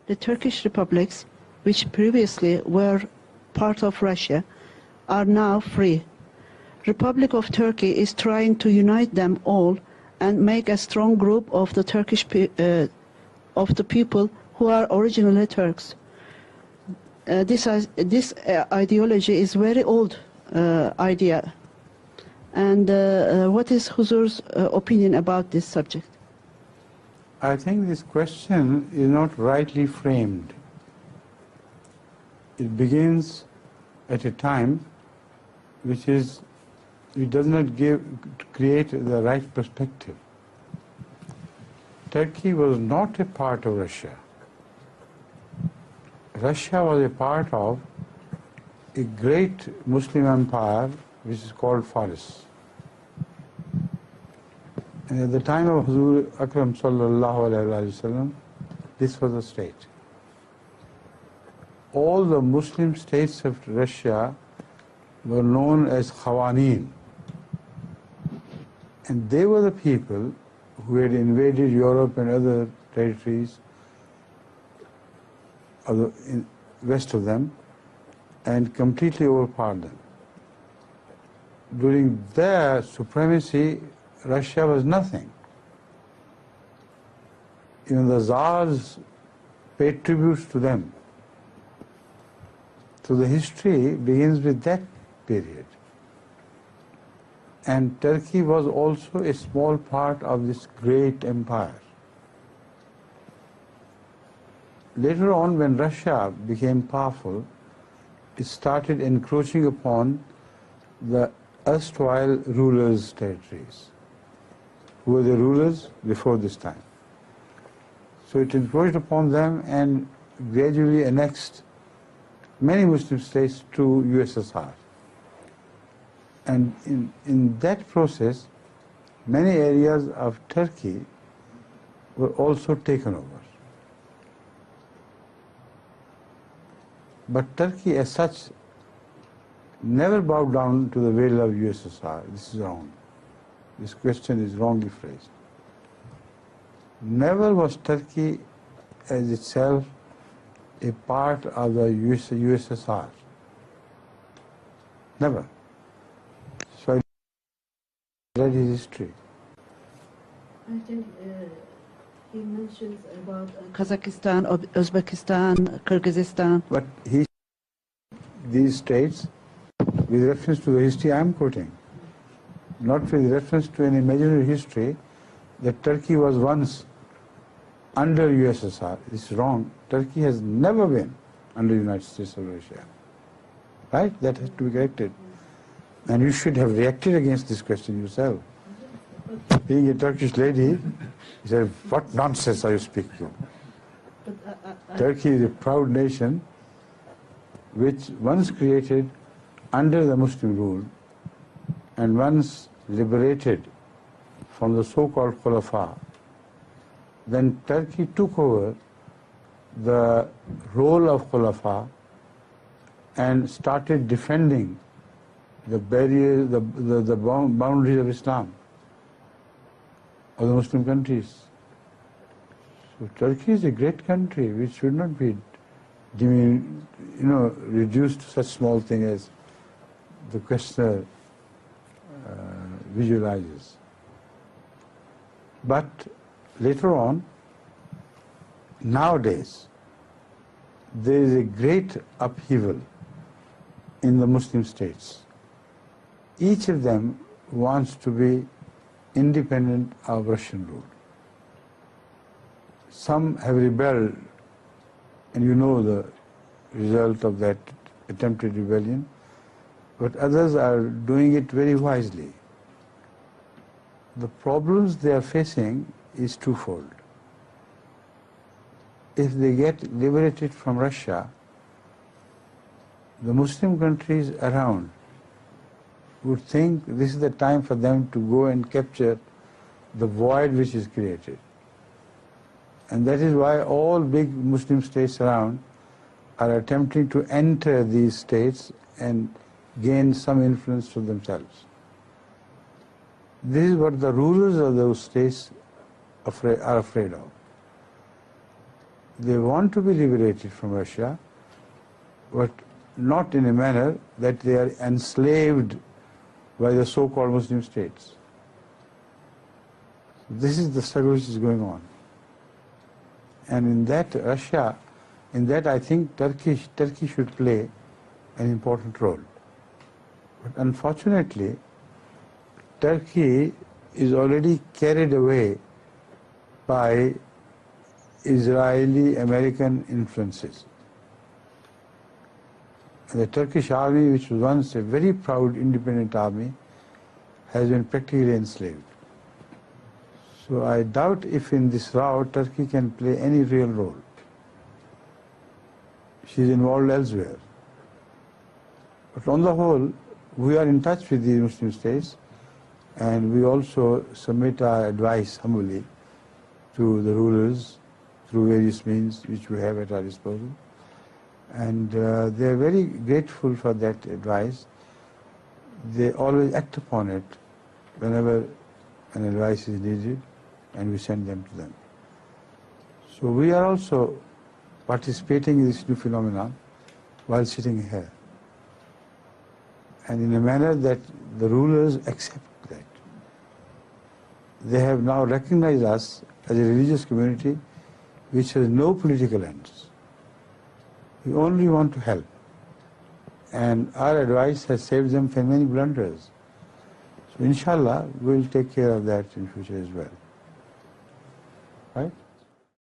The Turkish republics, which previously were part of Russia, are now free. Republic of Turkey is trying to unite them all and make a strong group of the of the people who are originally Turks. This ideology is very old idea. And what is Huzoor's opinion about this subject? I think this question is not rightly framed. It begins at a time which does not create the right perspective. Turkey was not a part of Russia. Russia was a part of a great Muslim empire which is called Faris. And at the time of Huzoor Akram sallallahu alayhi wasallam, this was a state. All the Muslim states of Russia were known as Khawaneen. And they were the people who had invaded Europe and other territories west of them and completely overpowered them. During their supremacy, Russia was nothing. Even the Tsars paid tributes to them. So the history begins with that period. And Turkey was also a small part of this great empire. Later on, when Russia became powerful, it started encroaching upon the erstwhile rulers' territories. Who were the rulers before this time? So it encroached upon them and gradually annexed many Muslim states to USSR. And in that process, many areas of Turkey were also taken over. But Turkey as such never bowed down to the will of USSR. This is wrong. This question is wrongly phrased. Never was Turkey as itself a part of the USSR. Never. So I read his history. I think he mentions about Kazakhstan, Uzbekistan, Kyrgyzstan. But these states, with reference to the history I am quoting, not with reference to an imaginary history that Turkey was once under USSR. This is wrong. Turkey has never been under the United States of Russia. Right? That has to be corrected. And you should have reacted against this question yourself. Being a Turkish lady, you said, what nonsense are you speaking? Turkey is a proud nation which once created under the Muslim rule and once liberated from the so-called Khulafa. Then Turkey took over the role of Khulafa and started defending the barriers, the boundaries of Islam, of the Muslim countries. So Turkey is a great country which should not be reduced to such small thing as the questioner visualizes. But later on, nowadays, there is a great upheaval in the Muslim states. Each of them wants to be independent of Russian rule. Some have rebelled, and you know the result of that attempted rebellion, but others are doing it very wisely. The problems they are facing is twofold. If they get liberated from Russia, the Muslim countries around would think this is the time for them to go and capture the void which is created. And that is why all big Muslim states around are attempting to enter these states and gain some influence for themselves. This is what the rulers of those states are afraid of. They want to be liberated from Russia, but not in a manner that they are enslaved by the so-called Muslim states. This is the struggle which is going on. And in that, I think Turkey should play an important role. But unfortunately, Turkey is already carried away by Israeli-American influences. The Turkish army, which was once a very proud independent army, has been practically enslaved. So I doubt if in this row Turkey can play any real role. She is involved elsewhere. But on the whole, we are in touch with the Muslim states, and we also submit our advice humbly to the rulers through various means which we have at our disposal. And they are very grateful for that advice. They always act upon it whenever an advice is needed, and we send them to them. So we are also participating in this new phenomenon while sitting here, and in a manner that the rulers accept that. They have now recognized us as a religious community which has no political ends. We only want to help. And our advice has saved them from many blunders. So inshallah, we will take care of that in future as well. Right?